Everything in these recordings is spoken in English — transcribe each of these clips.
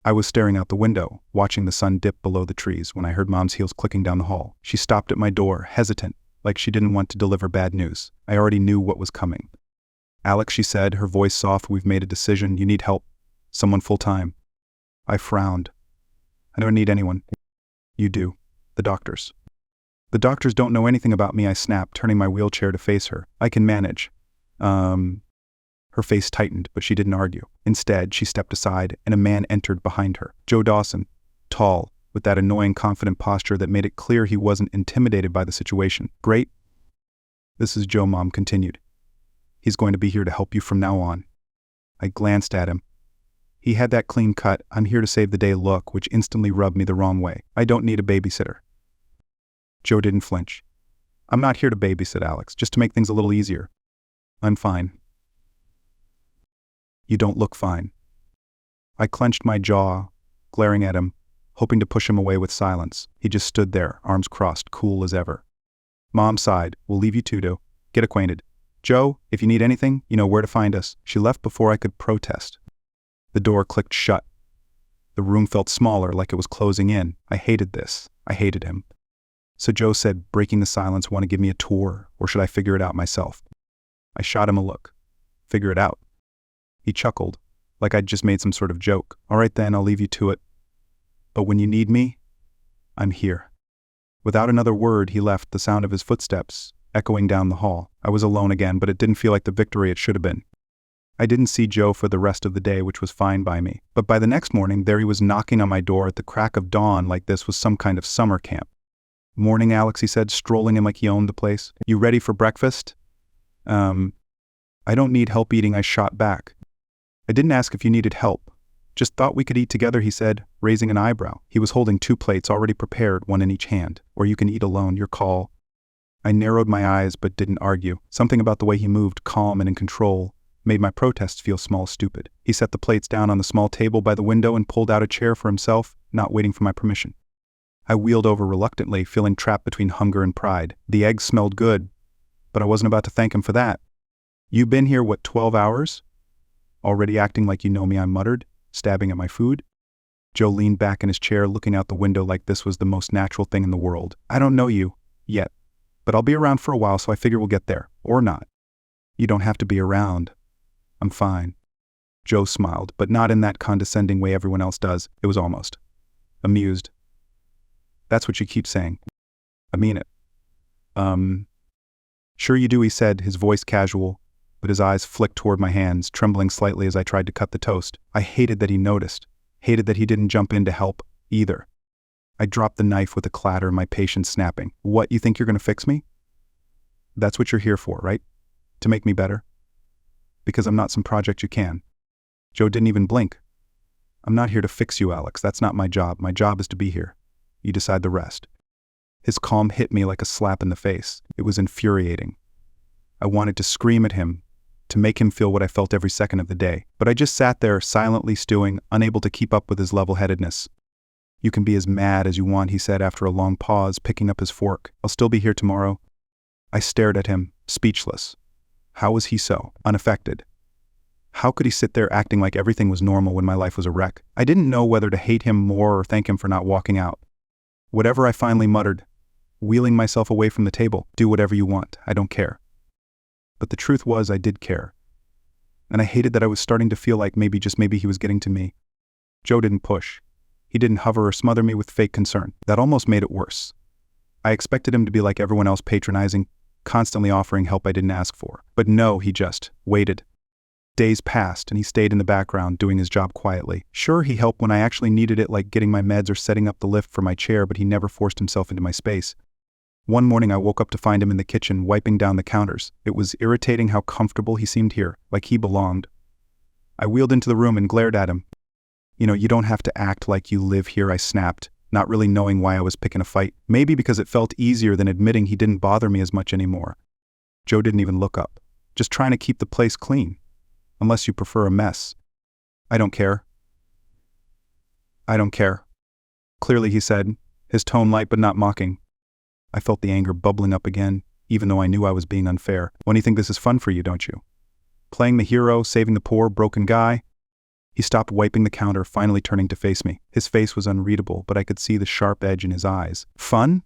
I was staring out the window, watching the sun dip below the trees when I heard Mom's heels clicking down the hall. She stopped at my door, hesitant, like she didn't want to deliver bad news. I already knew what was coming. "Alex," she said, her voice soft, "we've made a decision. You need help. Someone full-time." I frowned. "I don't need anyone." "You do. The doctors." "The doctors don't know anything about me," I snapped, turning my wheelchair to face her. "I can manage." Her face tightened, but she didn't argue. Instead, she stepped aside, and a man entered behind her. Joe Dawson, tall, with that annoying confident posture that made it clear he wasn't intimidated by the situation. "Great." "This is Joe," Mom continued. "He's going to be here to help you from now on." I glanced at him. He had that clean cut, "I'm here to save the day" look, which instantly rubbed me the wrong way. "I don't need a babysitter." Joe didn't flinch. "I'm not here to babysit, Alex, just to make things a little easier. I'm fine." "You don't look fine." I clenched my jaw, glaring at him, hoping to push him away with silence. He just stood there, arms crossed, cool as ever. Mom sighed. "We'll leave you two to get acquainted. Joe, if you need anything, you know where to find us." She left before I could protest. The door clicked shut. The room felt smaller, like it was closing in. I hated this. I hated him. So Joe said, breaking the silence, "Want to give me a tour, or should I figure it out myself?" I shot him a look. "Figure it out." He chuckled, like I'd just made some sort of joke. "All right then, I'll leave you to it. But when you need me, I'm here." Without another word, he left, the sound of his footsteps echoing down the hall. I was alone again, but it didn't feel like the victory it should have been. I didn't see Joe for the rest of the day, which was fine by me. But by the next morning, there he was knocking on my door at the crack of dawn like this was some kind of summer camp. "Morning, Alex," he said, strolling in like he owned the place. "You ready for breakfast?" "I don't need help eating," I shot back. "I didn't ask if you needed help. Just thought we could eat together," he said, raising an eyebrow. He was holding 2 plates already prepared, one in each hand. "Or you can eat alone, your call." I narrowed my eyes but didn't argue. Something about the way he moved, calm and in control, made my protests feel small stupid. He set the plates down on the small table by the window and pulled out a chair for himself, not waiting for my permission. I wheeled over reluctantly, feeling trapped between hunger and pride. The eggs smelled good, but I wasn't about to thank him for that. "You been here, 12 hours? Already acting like you know me," I muttered, stabbing at my food. Joe leaned back in his chair, looking out the window like this was the most natural thing in the world. "I don't know you, yet, but I'll be around for a while, so I figure we'll get there. Or not." "You don't have to be around. I'm fine." Joe smiled, but not in that condescending way everyone else does. It was almost amused. "That's what you keep saying." "I mean it." "Sure you do," he said, his voice casual, but his eyes flicked toward my hands, trembling slightly as I tried to cut the toast. I hated that he noticed, hated that he didn't jump in to help, either. I dropped the knife with a clatter, my patience snapping. "What, you think you're going to fix me? That's what you're here for, right? To make me better? Because I'm not some project you can." Joe didn't even blink. "I'm not here to fix you, Alex. That's not my job. My job is to be here. You decide the rest." His calm hit me like a slap in the face. It was infuriating. I wanted to scream at him, to make him feel what I felt every second of the day. But I just sat there, silently stewing, unable to keep up with his level-headedness. "You can be as mad as you want," he said after a long pause, picking up his fork. "I'll still be here tomorrow." I stared at him, speechless. How was he so unaffected? How could he sit there acting like everything was normal when my life was a wreck? I didn't know whether to hate him more or thank him for not walking out. Whatever, I finally muttered, wheeling myself away from the table. "Do whatever you want. I don't care." But the truth was, I did care. And I hated that I was starting to feel like maybe, just maybe, he was getting to me. Joe didn't push. He didn't hover or smother me with fake concern. That almost made it worse. I expected him to be like everyone else, patronizing, constantly offering help I didn't ask for. But no, he just waited. Days passed, and he stayed in the background, doing his job quietly. Sure, he helped when I actually needed it, like getting my meds or setting up the lift for my chair, but he never forced himself into my space. One morning I woke up to find him in the kitchen, wiping down the counters. It was irritating how comfortable he seemed here, like he belonged. I wheeled into the room and glared at him. You don't have to act like you live here," I snapped, not really knowing why I was picking a fight. Maybe because it felt easier than admitting he didn't bother me as much anymore. Joe didn't even look up. "Just trying to keep the place clean. Unless you prefer a mess." "I don't care." "I don't care." Clearly, he said, his tone light but not mocking. I felt the anger bubbling up again, even though I knew I was being unfair. "Well, you think this is fun for you, don't you? Playing the hero, saving the poor, broken guy?" He stopped wiping the counter, finally turning to face me. His face was unreadable, but I could see the sharp edge in his eyes. Fun?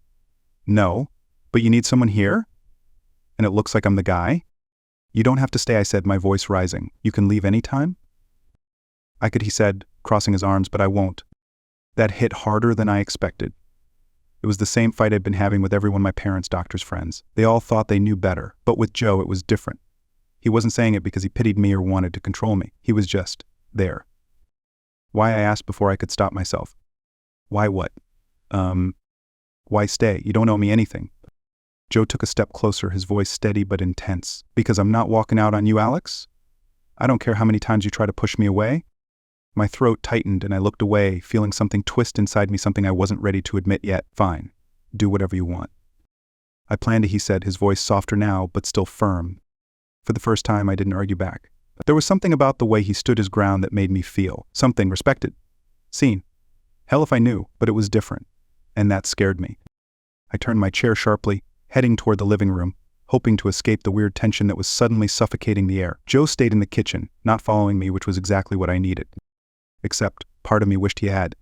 No. But you need someone here? And it looks like I'm the guy? You don't have to stay, I said, my voice rising. You can leave any time? I could, he said, crossing his arms, but I won't. That hit harder than I expected. It was the same fight I'd been having with everyone, my parents, doctors, friends. They all thought they knew better, but with Joe it was different. He wasn't saying it because he pitied me or wanted to control me. He was just there. Why, I asked before I could stop myself. Why what? Why stay? You don't owe me anything. Joe took a step closer, his voice steady but intense. Because I'm not walking out on you, Alex? I don't care how many times you try to push me away. My throat tightened and I looked away, feeling something twist inside me, something I wasn't ready to admit yet. Fine. Do whatever you want. I plan to, he said, his voice softer now, but still firm. For the first time, I didn't argue back. There was something about the way he stood his ground that made me feel something respected. Seen. Hell if I knew, but it was different. And that scared me. I turned my chair sharply, heading toward the living room, hoping to escape the weird tension that was suddenly suffocating the air. Joe stayed in the kitchen, not following me, which was exactly what I needed. Except, part of me wished he had.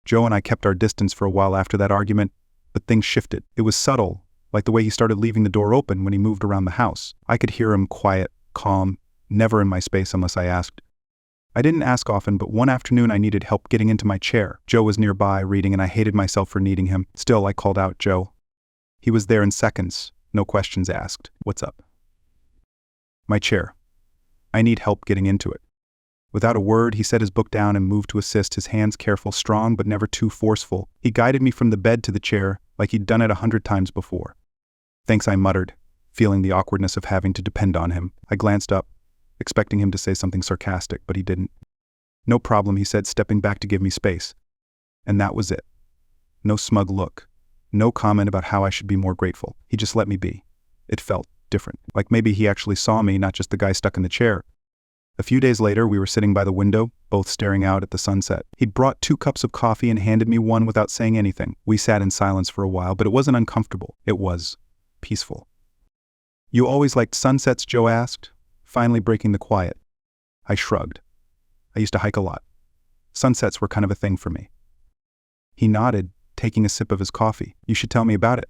Joe and I kept our distance for a while after that argument, but things shifted. It was subtle, like the way he started leaving the door open when he moved around the house. I could hear him quiet, calm, never in my space unless I asked. I didn't ask often, but one afternoon I needed help getting into my chair. Joe was nearby reading and I hated myself for needing him. Still, I called out, Joe. He was there in seconds, no questions asked. What's up? My chair. I need help getting into it. Without a word, he set his book down and moved to assist, his hands careful, strong, but never too forceful. He guided me from the bed to the chair, like he'd done it 100 times before. Thanks, I muttered, feeling the awkwardness of having to depend on him. I glanced up, expecting him to say something sarcastic, but he didn't. No problem, he said, stepping back to give me space. And that was it. No smug look. No comment about how I should be more grateful. He just let me be. It felt different. Like maybe he actually saw me, not just the guy stuck in the chair. A few days later, we were sitting by the window, both staring out at the sunset. He'd brought 2 cups of coffee and handed me one without saying anything. We sat in silence for a while, but it wasn't uncomfortable. It was peaceful. You always liked sunsets, Joe asked, finally breaking the quiet. I shrugged. I used to hike a lot. Sunsets were kind of a thing for me. He nodded, taking a sip of his coffee. You should tell me about it.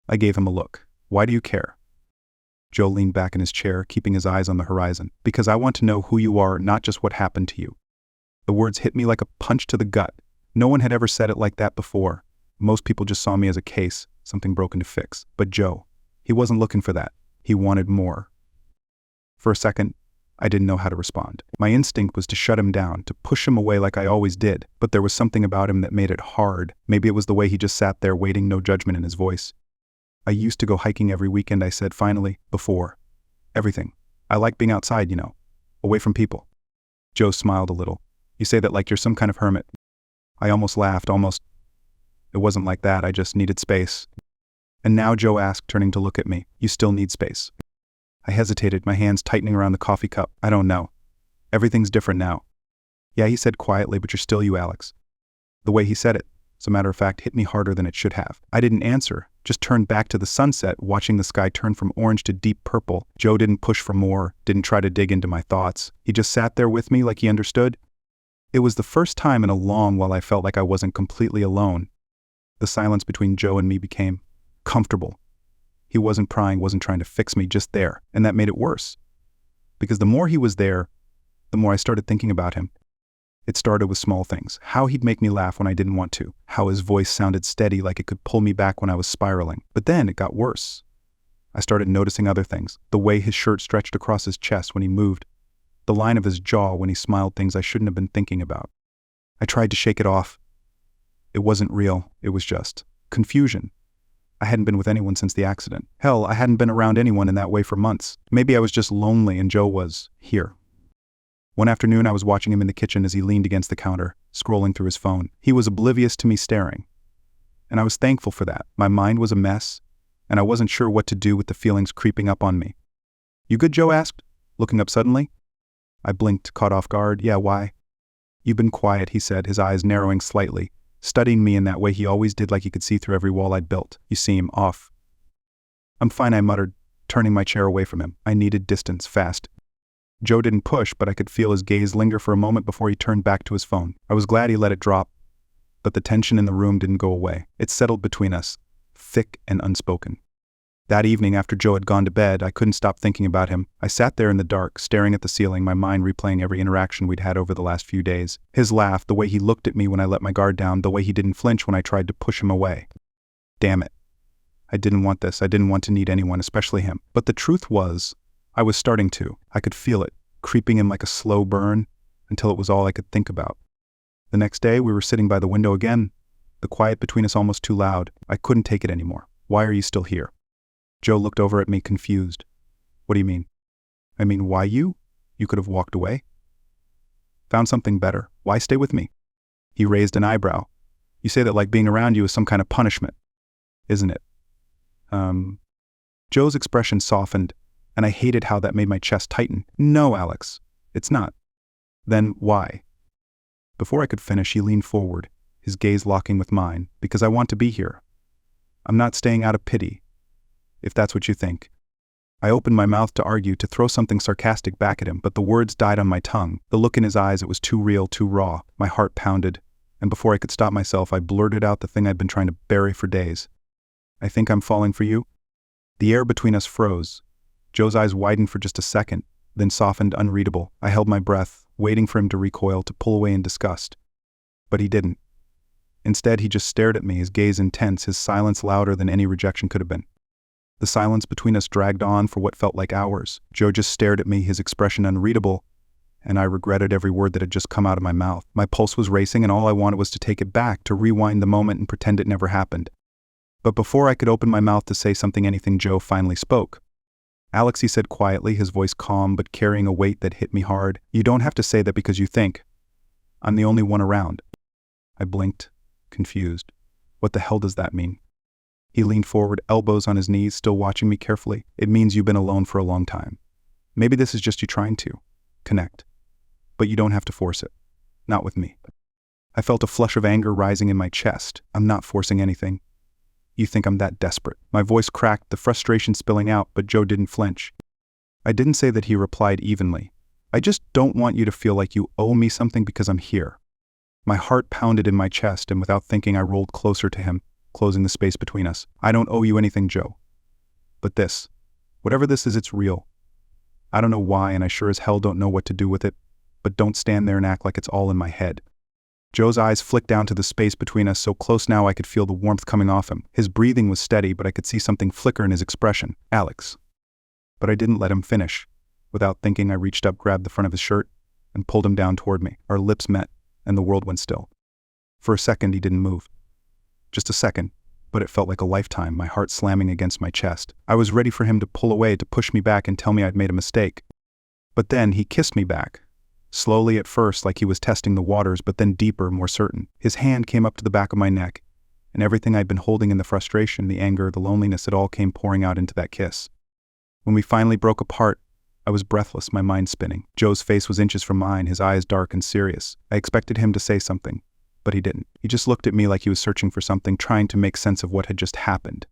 I gave him a look. Why do you care? Joe leaned back in his chair, keeping his eyes on the horizon. Because I want to know who you are, not just what happened to you. The words hit me like a punch to the gut. No one had ever said it like that before. Most people just saw me as a case, something broken to fix. But Joe, he wasn't looking for that. He wanted more. For a second, I didn't know how to respond. My instinct was to shut him down, to push him away like I always did, but there was something about him that made it hard. Maybe it was the way he just sat there waiting, no judgment in his voice. I used to go hiking every weekend, I said finally, before. Everything. I like being outside, away from people. Joe smiled a little. You say that like you're some kind of hermit. I almost laughed, almost. It wasn't like that, I just needed space. And now, Joe asked, turning to look at me, you still need space. I hesitated, my hands tightening around the coffee cup. I don't know. Everything's different now. Yeah, he said quietly, but you're still you, Alex. The way he said it, as a matter of fact, hit me harder than it should have. I didn't answer, just turned back to the sunset, watching the sky turn from orange to deep purple. Joe didn't push for more, didn't try to dig into my thoughts. He just sat there with me like he understood. It was the first time in a long while I felt like I wasn't completely alone. The silence between Joe and me became comfortable. He wasn't prying, wasn't trying to fix me, just there, and that made it worse. Because the more he was there, the more I started thinking about him. It started with small things. How he'd make me laugh when I didn't want to. How his voice sounded steady like it could pull me back when I was spiraling. But then it got worse. I started noticing other things. The way his shirt stretched across his chest when he moved. The line of his jaw when he smiled, things I shouldn't have been thinking about. I tried to shake it off. It wasn't real. It was just confusion. I hadn't been with anyone since the accident. Hell, I hadn't been around anyone in that way for months. Maybe I was just lonely and Joe was here. One afternoon, I was watching him in the kitchen as he leaned against the counter, scrolling through his phone. He was oblivious to me staring. And I was thankful for that. My mind was a mess, and I wasn't sure what to do with the feelings creeping up on me. You good, Joe asked, looking up suddenly. I blinked, caught off guard. Yeah, why? You've been quiet, he said, his eyes narrowing slightly, studying me in that way he always did, like he could see through every wall I'd built. You seem off. I'm fine, I muttered, turning my chair away from him. I needed distance, fast. Joe didn't push, but I could feel his gaze linger for a moment before he turned back to his phone. I was glad he let it drop, but the tension in the room didn't go away. It settled between us, thick and unspoken. That evening, after Joe had gone to bed, I couldn't stop thinking about him. I sat there in the dark, staring at the ceiling, my mind replaying every interaction we'd had over the last few days. His laugh, the way he looked at me when I let my guard down, the way he didn't flinch when I tried to push him away. Damn it. I didn't want this. I didn't want to need anyone, especially him. But the truth was, I was starting to. I could feel it, creeping in like a slow burn, until it was all I could think about. The next day, we were sitting by the window again, the quiet between us almost too loud. I couldn't take it anymore. Why are you still here? Joe looked over at me, confused. What do you mean? I mean, why you? You could have walked away. Found something better. Why stay with me? He raised an eyebrow. You say that like being around you is some kind of punishment, isn't it? Joe's expression softened, and I hated how that made my chest tighten. No, Alex, it's not. Then why? Before I could finish, he leaned forward, his gaze locking with mine. Because I want to be here. I'm not staying out of pity, if that's what you think. I opened my mouth to argue, to throw something sarcastic back at him, but the words died on my tongue. The look in his eyes, it was too real, too raw. My heart pounded, and before I could stop myself, I blurted out the thing I'd been trying to bury for days. I think I'm falling for you? The air between us froze. Joe's eyes widened for just a second, then softened, unreadable. I held my breath, waiting for him to recoil, to pull away in disgust. But he didn't. Instead, he just stared at me, his gaze intense, his silence louder than any rejection could have been. The silence between us dragged on for what felt like hours. Joe just stared at me, his expression unreadable, and I regretted every word that had just come out of my mouth. My pulse was racing, and all I wanted was to take it back, to rewind the moment and pretend it never happened. But before I could open my mouth to say something, anything, Joe finally spoke. Alex, he said quietly, his voice calm but carrying a weight that hit me hard. You don't have to say that because you think I'm the only one around. I blinked, confused. What the hell does that mean? He leaned forward, elbows on his knees, still watching me carefully. It means you've been alone for a long time. Maybe this is just you trying to connect. But you don't have to force it. Not with me. I felt a flush of anger rising in my chest. I'm not forcing anything. You think I'm that desperate? My voice cracked, the frustration spilling out, but Joe didn't flinch. I didn't say that, he replied evenly. I just don't want you to feel like you owe me something because I'm here. My heart pounded in my chest, and without thinking, I rolled closer to him, closing the space between us. I don't owe you anything, Joe. But this. Whatever this is, it's real. I don't know why, and I sure as hell don't know what to do with it, but don't stand there and act like it's all in my head. Joe's eyes flicked down to the space between us, so close now I could feel the warmth coming off him. His breathing was steady, but I could see something flicker in his expression. Alex. But I didn't let him finish. Without thinking, I reached up, grabbed the front of his shirt, and pulled him down toward me. Our lips met, and the world went still. For a second, he didn't move. Just a second, but it felt like a lifetime, my heart slamming against my chest. I was ready for him to pull away, to push me back and tell me I'd made a mistake. But then he kissed me back. Slowly at first, like he was testing the waters, but then deeper, more certain. His hand came up to the back of my neck, and everything I'd been holding in, the frustration, the anger, the loneliness, it all came pouring out into that kiss. When we finally broke apart, I was breathless, my mind spinning. Joe's face was inches from mine, his eyes dark and serious. I expected him to say something, but he didn't. He just looked at me like he was searching for something, trying to make sense of what had just happened.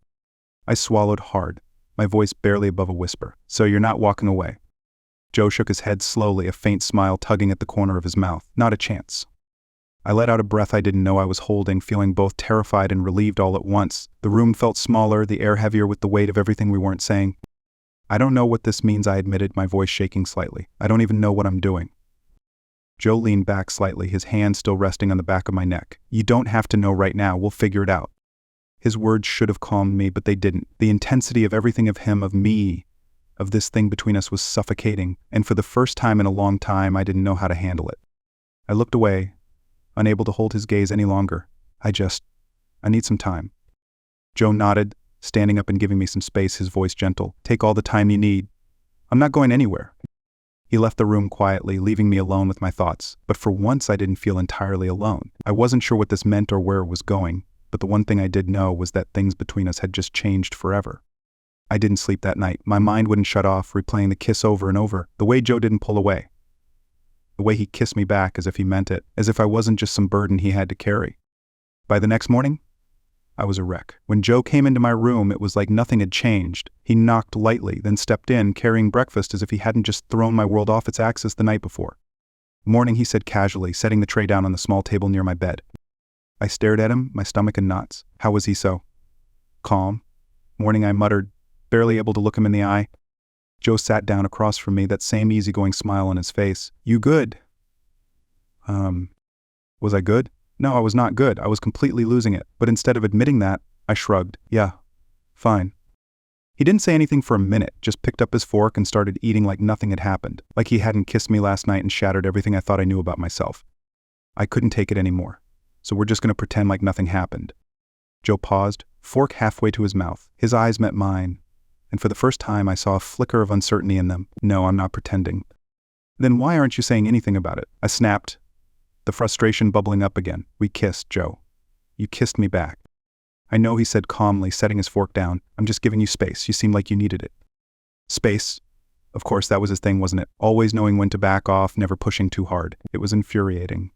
I swallowed hard, my voice barely above a whisper. So you're not walking away? Joe shook his head slowly, a faint smile tugging at the corner of his mouth. Not a chance. I let out a breath I didn't know I was holding, feeling both terrified and relieved all at once. The room felt smaller, the air heavier with the weight of everything we weren't saying. I don't know what this means, I admitted, my voice shaking slightly. I don't even know what I'm doing. Joe leaned back slightly, his hand still resting on the back of my neck. You don't have to know right now, we'll figure it out. His words should have calmed me, but they didn't. The intensity of everything, of him, of me, of this thing between us was suffocating, and for the first time in a long time, I didn't know how to handle it. I looked away, unable to hold his gaze any longer. I need some time. Joe nodded, standing up and giving me some space, his voice gentle. Take all the time you need. I'm not going anywhere. He left the room quietly, leaving me alone with my thoughts. But for once, I didn't feel entirely alone. I wasn't sure what this meant or where it was going, but the one thing I did know was that things between us had just changed forever. I didn't sleep that night. My mind wouldn't shut off, replaying the kiss over and over, the way Joe didn't pull away. The way he kissed me back as if he meant it, as if I wasn't just some burden he had to carry. By the next morning, I was a wreck. When Joe came into my room, it was like nothing had changed. He knocked lightly, then stepped in, carrying breakfast as if he hadn't just thrown my world off its axis the night before. "Morning," he said casually, setting the tray down on the small table near my bed. I stared at him, my stomach in knots. How was he so calm? "Morning," I muttered, barely able to look him in the eye. Joe sat down across from me, that same easygoing smile on his face. "You good?" Was I good? No, I was not good. I was completely losing it. But instead of admitting that, I shrugged. "Yeah, fine." He didn't say anything for a minute, just picked up his fork and started eating like nothing had happened, like he hadn't kissed me last night and shattered everything I thought I knew about myself. I couldn't take it anymore. "So we're just going to pretend like nothing happened." Joe paused, fork halfway to his mouth. His eyes met mine, and for the first time I saw a flicker of uncertainty in them. "No, I'm not pretending." "Then why aren't you saying anything about it?" I snapped, the frustration bubbling up again. "We kissed, Joe. You kissed me back." "I know," he said calmly, setting his fork down. "I'm just giving you space. You seemed like you needed it." Space? Of course, that was his thing, wasn't it? Always knowing when to back off, never pushing too hard. It was infuriating.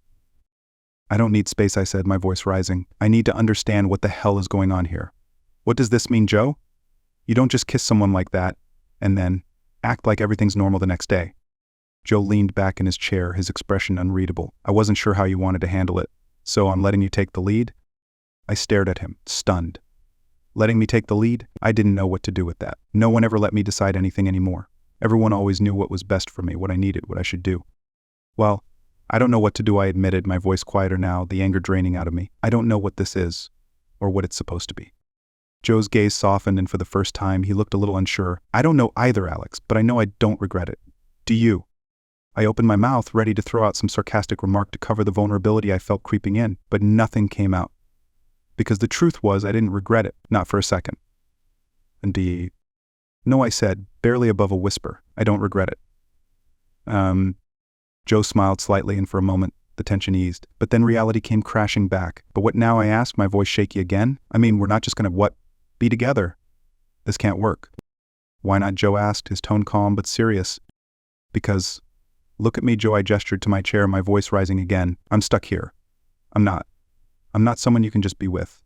"I don't need space," I said, my voice rising. "I need to understand what the hell is going on here. What does this mean, Joe? You don't just kiss someone like that, and then act like everything's normal the next day." Joe leaned back in his chair, his expression unreadable. "I wasn't sure how you wanted to handle it, so I'm letting you take the lead?" I stared at him, stunned. Letting me take the lead? I didn't know what to do with that. No one ever let me decide anything anymore. Everyone always knew what was best for me, what I needed, what I should do. "Well, I don't know what to do," I admitted, my voice quieter now, the anger draining out of me. "I don't know what this is, or what it's supposed to be." Joe's gaze softened, and for the first time, he looked a little unsure. "I don't know either, Alex, but I know I don't regret it. Do you?" I opened my mouth, ready to throw out some sarcastic remark to cover the vulnerability I felt creeping in, but nothing came out. Because the truth was, I didn't regret it, not for a second. "And do you?" "No," I said, barely above a whisper. "I don't regret it." Joe smiled slightly, and for a moment, the tension eased. But then reality came crashing back. "But what now?" I asked, my voice shaky again. "I mean, we're not just gonna, be together? This can't work." "Why not?" Joe asked, his tone calm but serious. "Because, look at me," Joe. I gestured to my chair, my voice rising again. "I'm stuck here. I'm not someone you can just be with."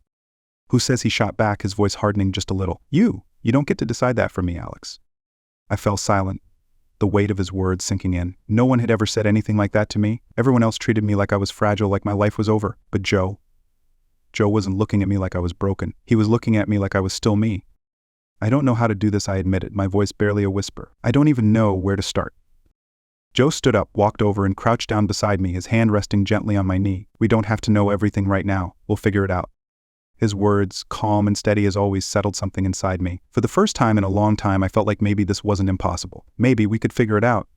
"Who says?" he shot back, his voice hardening just a little. You don't get to decide that for me, Alex." I fell silent, the weight of his words sinking in. No one had ever said anything like that to me. Everyone else treated me like I was fragile, like my life was over. But Joe wasn't looking at me like I was broken. He was looking at me like I was still me. "I don't know how to do this," I admitted, my voice barely a whisper. "I don't even know where to start." Joe stood up, walked over, and crouched down beside me, his hand resting gently on my knee. "We don't have to know everything right now. We'll figure it out." His words, calm and steady as always, settled something inside me. For the first time in a long time, I felt like maybe this wasn't impossible. Maybe we could figure it out.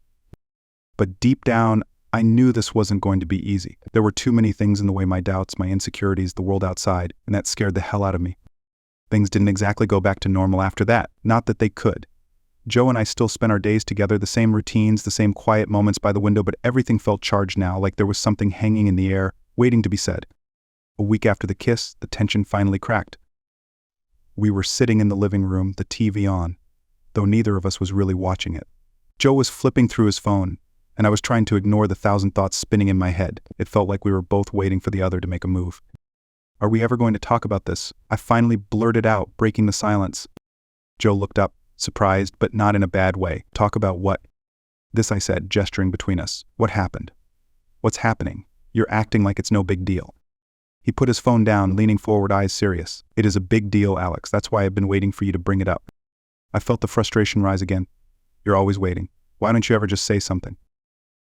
But deep down, I knew this wasn't going to be easy. There were too many things in the way: my doubts, my insecurities, the world outside, and that scared the hell out of me. Things didn't exactly go back to normal after that. Not that they could. Joe and I still spent our days together, the same routines, the same quiet moments by the window, but everything felt charged now, like there was something hanging in the air, waiting to be said. A week after the kiss, the tension finally cracked. We were sitting in the living room, the TV on, though neither of us was really watching it. Joe was flipping through his phone, and I was trying to ignore the thousand thoughts spinning in my head. It felt like we were both waiting for the other to make a move. "Are we ever going to talk about this?" I finally blurted out, breaking the silence. Joe looked up, surprised, but not in a bad way. "Talk about what?" "This," I said, gesturing between us. "What happened?" "What's happening? You're acting like it's no big deal." He put his phone down, leaning forward, eyes serious. "It is a big deal, Alex. That's why I've been waiting for you to bring it up." I felt the frustration rise again. "You're always waiting. Why don't you ever just say something?"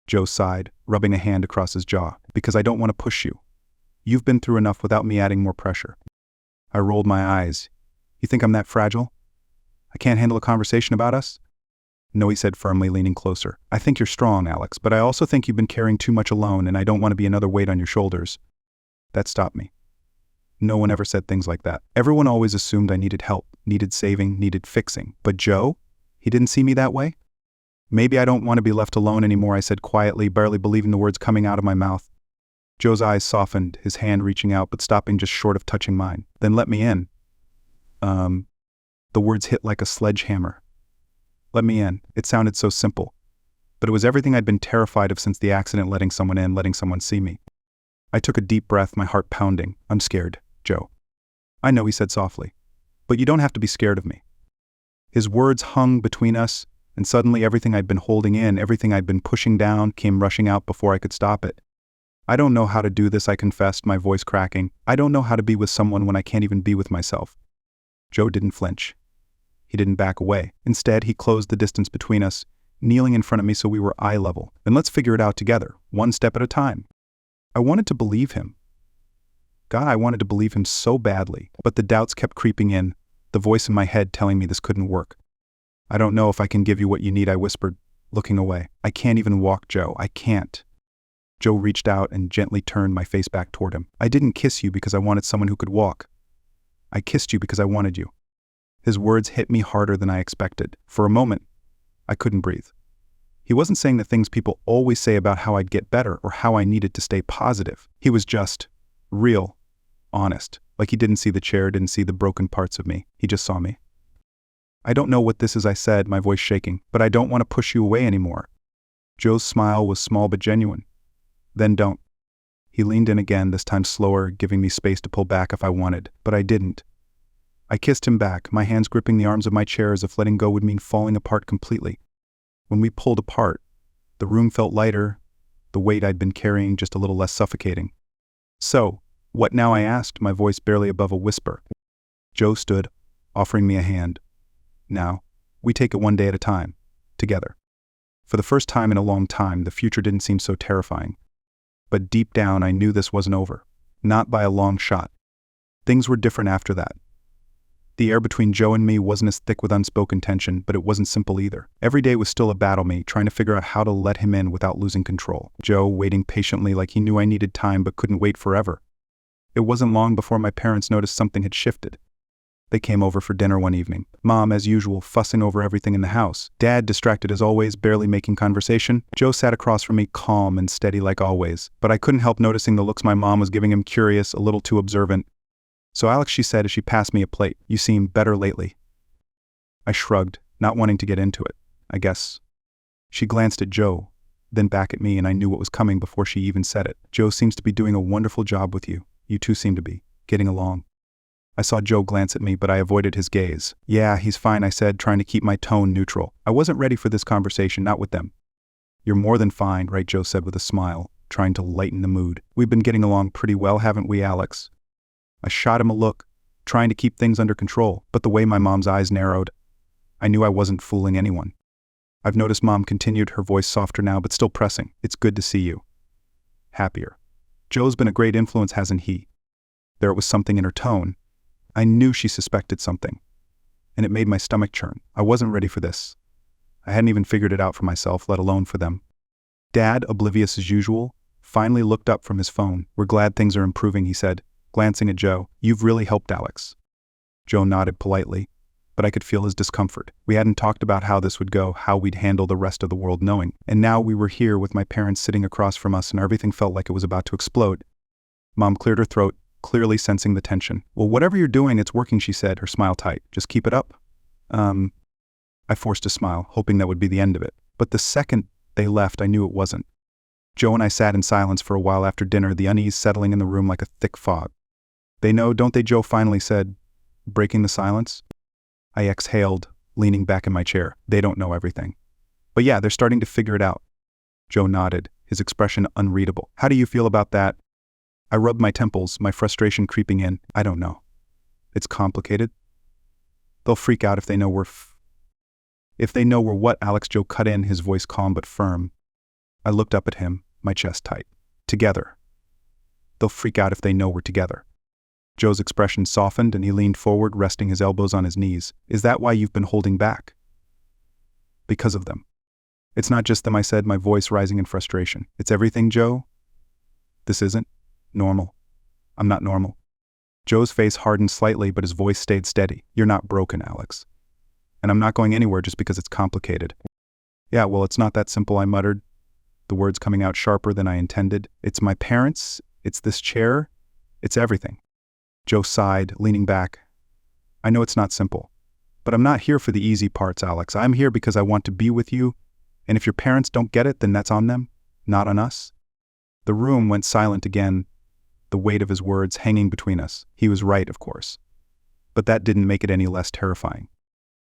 Joe sighed, rubbing a hand across his jaw. "Because I don't want to push you. You've been through enough without me adding more pressure." I rolled my eyes. "You think I'm that fragile? I can't handle a conversation about us?" "No," he said firmly, leaning closer. "I think you're strong, Alex, but I also think you've been carrying too much alone, and I don't want to be another weight on your shoulders." That stopped me. No one ever said things like that. Everyone always assumed I needed help, needed saving, needed fixing. But Joe? He didn't see me that way? "Maybe I don't want to be left alone anymore," I said quietly, barely believing the words coming out of my mouth. Joe's eyes softened, his hand reaching out but stopping just short of touching mine. "Then let me in." The words hit like a sledgehammer. Let me in. It sounded so simple. But it was everything I'd been terrified of since the accident: letting someone in, letting someone see me. I took a deep breath, my heart pounding. "I'm scared, Joe." "I know," he said softly, "but you don't have to be scared of me." His words hung between us, and suddenly everything I'd been holding in, everything I'd been pushing down, came rushing out before I could stop it. "I don't know how to do this," I confessed, my voice cracking. "I don't know how to be with someone when I can't even be with myself." Joe didn't flinch. He didn't back away. Instead, he closed the distance between us, kneeling in front of me so we were eye level. "Then let's figure it out together, one step at a time." I wanted to believe him. God, I wanted to believe him so badly, but the doubts kept creeping in, the voice in my head telling me this couldn't work. "I don't know if I can give you what you need," I whispered, looking away. "I can't even walk, Joe. I can't." Joe reached out and gently turned my face back toward him. "I didn't kiss you because I wanted someone who could walk. I kissed you because I wanted you." His words hit me harder than I expected. For a moment, I couldn't breathe. He wasn't saying the things people always say about how I'd get better or how I needed to stay positive. He was just real, honest, like he didn't see the chair, didn't see the broken parts of me. He just saw me. "I don't know what this is," I said, my voice shaking, "but I don't want to push you away anymore." Joe's smile was small but genuine. "Then don't." He leaned in again, this time slower, giving me space to pull back if I wanted, but I didn't. I kissed him back, my hands gripping the arms of my chair as if letting go would mean falling apart completely. When we pulled apart, the room felt lighter, the weight I'd been carrying just a little less suffocating. "So, what now?" I asked, my voice barely above a whisper. Joe stood, offering me a hand. "Now, we take it one day at a time, together." For the first time in a long time, the future didn't seem so terrifying. But deep down, I knew this wasn't over. Not by a long shot. Things were different after that. The air between Joe and me wasn't as thick with unspoken tension, but it wasn't simple either. Every day was still a battle, me trying to figure out how to let him in without losing control. Joe waiting patiently like he knew I needed time but couldn't wait forever. It wasn't long before my parents noticed something had shifted. They came over for dinner one evening. Mom, as usual, fussing over everything in the house. Dad, distracted as always, barely making conversation. Joe sat across from me, calm and steady like always. But I couldn't help noticing the looks my mom was giving him, curious, a little too observant. "So Alex," she said as she passed me a plate, "you seem better lately." I shrugged, not wanting to get into it, I guess. She glanced at Joe, then back at me, and I knew what was coming before she even said it. "Joe seems to be doing a wonderful job with you. You two seem to be getting along." I saw Joe glance at me, but I avoided his gaze. "Yeah, he's fine," I said, trying to keep my tone neutral. I wasn't ready for this conversation, not with them. "You're more than fine, right?" Joe said with a smile, trying to lighten the mood. "We've been getting along pretty well, haven't we, Alex?" I shot him a look, trying to keep things under control, but the way my mom's eyes narrowed, I knew I wasn't fooling anyone. "I've noticed," Mom continued, her voice softer now but still pressing. "It's good to see you happier. Joe's been a great influence, hasn't he?" There was something in her tone. I knew she suspected something, and it made my stomach churn. I wasn't ready for this. I hadn't even figured it out for myself, let alone for them. Dad, oblivious as usual, finally looked up from his phone. "We're glad things are improving," he said, glancing at Joe. "You've really helped Alex." Joe nodded politely, but I could feel his discomfort. We hadn't talked about how this would go, how we'd handle the rest of the world knowing. And now we were here with my parents sitting across from us, and everything felt like it was about to explode. Mom cleared her throat, clearly sensing the tension. "Well, whatever you're doing, it's working," she said, her smile tight. "Just keep it up." I forced a smile, hoping that would be the end of it. But the second they left, I knew it wasn't. Joe and I sat in silence for a while after dinner, the unease settling in the room like a thick fog. "They know, don't they?" Joe finally said, breaking the silence. I exhaled, leaning back in my chair. "They don't know everything. But yeah, they're starting to figure it out." Joe nodded, his expression unreadable. "How do you feel about that?" I rubbed my temples, my frustration creeping in. "I don't know. It's complicated. They'll freak out if they know we're If they know we're what?" Alex. Joe cut in, his voice calm but firm. I looked up at him, my chest tight. "Together. They'll freak out if they know we're together." Joe's expression softened and he leaned forward, resting his elbows on his knees. "Is that why you've been holding back?" "Because of them." "It's not just them," I said, my voice rising in frustration. "It's everything, Joe. This isn't normal. I'm not normal." Joe's face hardened slightly, but his voice stayed steady. "You're not broken, Alex. And I'm not going anywhere just because it's complicated." "Yeah, well, it's not that simple," I muttered, the words coming out sharper than I intended. "It's my parents, it's this chair, it's everything." Joe sighed, leaning back. "I know it's not simple, but I'm not here for the easy parts, Alex. I'm here because I want to be with you, and if your parents don't get it, then that's on them, not on us." The room went silent again, the weight of his words hanging between us. He was right, of course. but that didn't make it any less terrifying.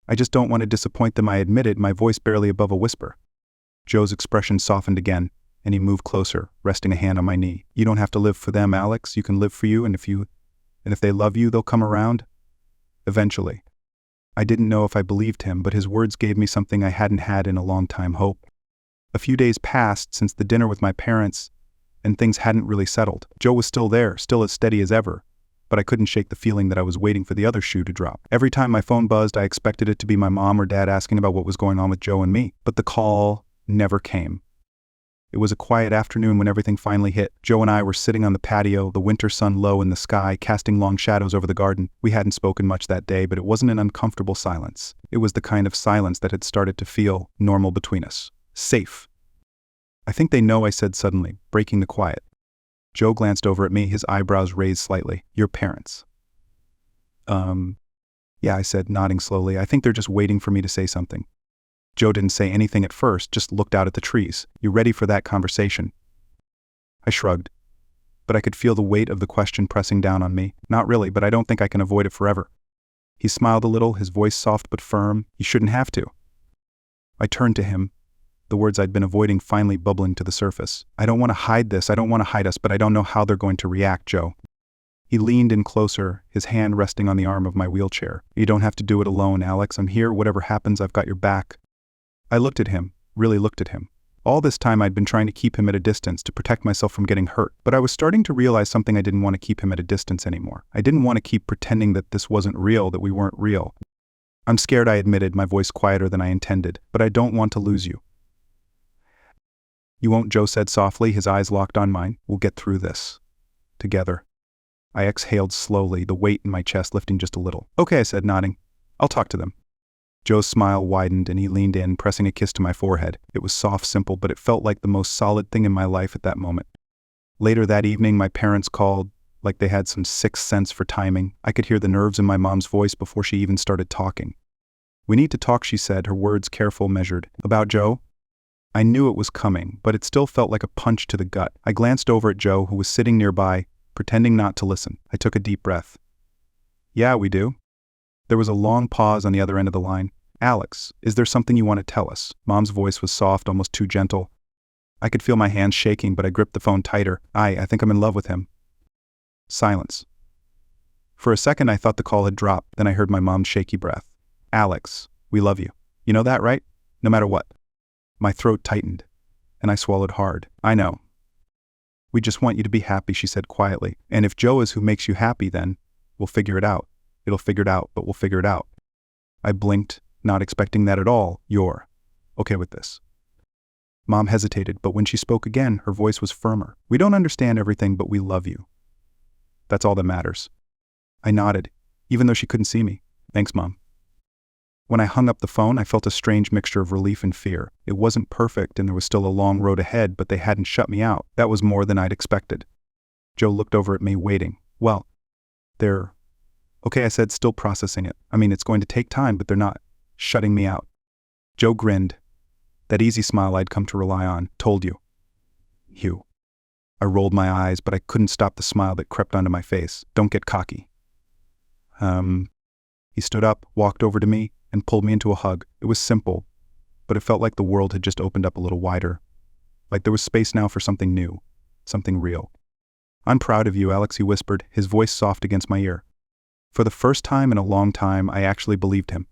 I just don't want to disappoint them, I admitted, my voice barely above a whisper. Joe's expression softened again, and he moved closer, resting a hand on my knee. You don't have to live for them, Alex. You can live for you, and if they love you, they'll come around. Eventually. I didn't know if I believed him, but his words gave me something I hadn't had in a long time: hope. A few days passed since the dinner with my parents, and things hadn't really settled. Joe was still there, still as steady as ever, but I couldn't shake the feeling that I was waiting for the other shoe to drop. Every time my phone buzzed, I expected it to be my mom or dad asking about what was going on with Joe and me, but the call never came. It was a quiet afternoon when everything finally hit. Joe and I were sitting on the patio, the winter sun low in the sky, casting long shadows over the garden. We hadn't spoken much that day, but it wasn't an uncomfortable silence. It was the kind of silence that had started to feel normal between us. Safe. I think they know, I said suddenly, breaking the quiet. Joe glanced over at me, his eyebrows raised slightly. Your parents? Yeah, I said, nodding slowly. I think they're just waiting for me to say something. Joe didn't say anything at first, just looked out at the trees. You ready for that conversation? I shrugged, but I could feel the weight of the question pressing down on me. Not really, but I don't think I can avoid it forever. He smiled a little, his voice soft but firm. You shouldn't have to. I turned to him, the words I'd been avoiding finally bubbling to the surface. I don't want to hide this, I don't want to hide us, but I don't know how they're going to react, Joe. He leaned in closer, his hand resting on the arm of my wheelchair. You don't have to do it alone, Alex. I'm here. Whatever happens, I've got your back. I looked at him, really looked at him. All this time I'd been trying to keep him at a distance to protect myself from getting hurt, but I was starting to realize something. I didn't want to keep him at a distance anymore. I didn't want to keep pretending that this wasn't real, that we weren't real. I'm scared, I admitted, my voice quieter than I intended, but I don't want to lose you. You won't, Joe said softly, his eyes locked on mine. We'll get through this. Together. I exhaled slowly, the weight in my chest lifting just a little. Okay, I said, nodding. I'll talk to them. Joe's smile widened and he leaned in, pressing a kiss to my forehead. It was soft, simple, but it felt like the most solid thing in my life at that moment. Later that evening, my parents called, like they had some sixth sense for timing. I could hear the nerves in my mom's voice before she even started talking. We need to talk, she said, her words careful, measured. About Joe? I knew it was coming, but it still felt like a punch to the gut. I glanced over at Joe, who was sitting nearby, pretending not to listen. I took a deep breath. Yeah, we do. There was a long pause on the other end of the line. Alex, is there something you want to tell us? Mom's voice was soft, almost too gentle. I could feel my hands shaking, but I gripped the phone tighter. I think I'm in love with him. Silence. For a second, I thought the call had dropped. Then I heard my mom's shaky breath. Alex, we love you. You know that, right? No matter what. My throat tightened, and I swallowed hard. I know. We just want you to be happy, she said quietly. And if Joe is who makes you happy, then we'll figure it out. It'll figure it out, but we'll figure it out. I blinked, not expecting that at all. You're okay with this? Mom hesitated, but when she spoke again, her voice was firmer. We don't understand everything, but we love you. That's all that matters. I nodded, even though she couldn't see me. Thanks, Mom. When I hung up the phone, I felt a strange mixture of relief and fear. It wasn't perfect, and there was still a long road ahead, but they hadn't shut me out. That was more than I'd expected. Joe looked over at me, waiting. Well, they're okay, I said, still processing it. I mean, it's going to take time, but they're not shutting me out. Joe grinned. That easy smile I'd come to rely on. Told you. You. I rolled my eyes, but I couldn't stop the smile that crept onto my face. Don't get cocky. He stood up, walked over to me, and pulled me into a hug. It was simple, but it felt like the world had just opened up a little wider. Like there was space now for something new, something real. I'm proud of you, Alex, he whispered, his voice soft against my ear. For the first time in a long time, I actually believed him.